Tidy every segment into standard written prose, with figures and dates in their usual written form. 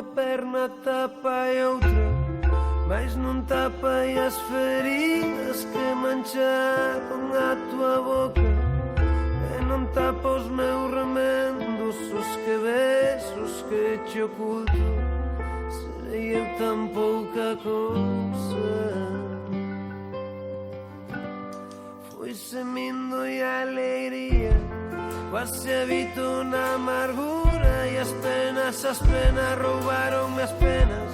perna tapa e outra, mais non tapa e as feridas que mancharon a tua boca, e non tapa os meus remendos, os que ves, os que te oculto. Serei eu tan pouca cousa. Foi semindo e a alegría quase habito na amargura, e as penas roubaronme as penas,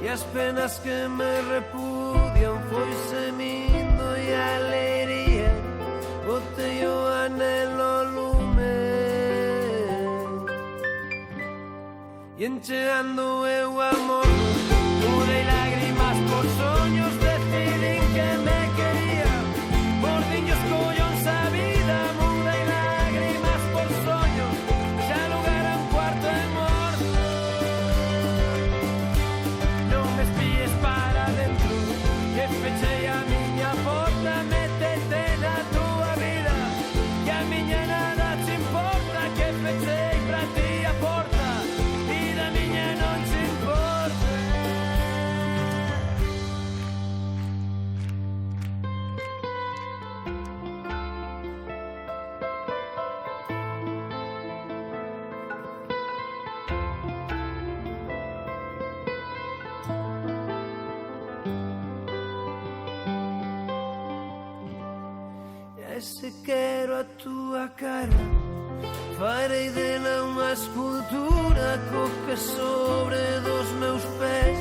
e as penas que me repudian. Foi semindo e a alegría botei o anelo lume, e encheando eu amor mudei lágrimas por soños, decidín que me quería, por diños collóns a vida, mudei lágrimas por soños, xa lugar a un cuarto de morto. Non me espíes para dentro, que pechei a miña porta, métete na tua vida, que a miña nada te importa, que pechei para ti a porta, e da miña non te importa. E se quero a tua cara, farei dela unha escultura co que sobre dos meus pés.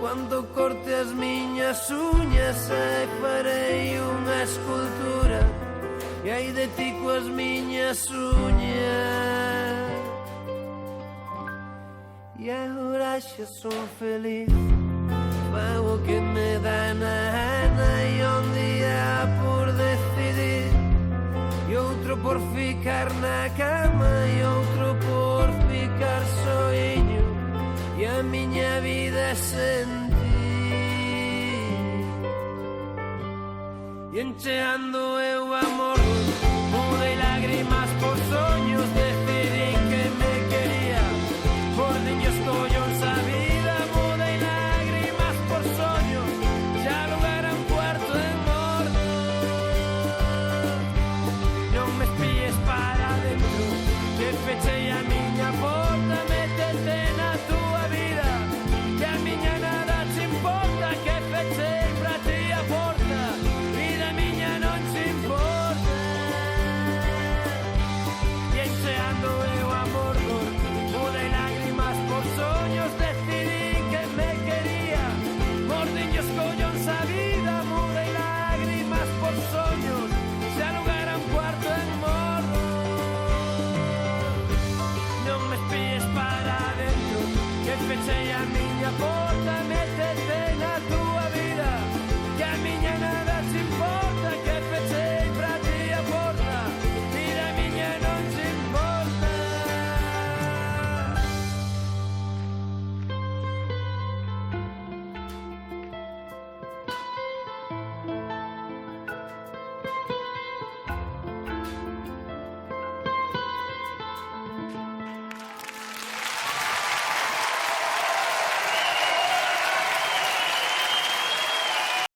Cando corte as miñas uñas, aí farei unha escultura, e aí de ti coas miñas uñas. E agora xa son feliz, fago o que me dá na gana, e un día por decidir, e outro por ficar na cama, e outro por ficar soiño, e a miña vida é sen ti. E encheando eu amor, mudei lágrimas por soños, decidín que me quería, por niños collóns a vida, mudei lágrimas por soños, xa lugar a un cuarto de morto. Non me espíes para dentro, que pechei a mi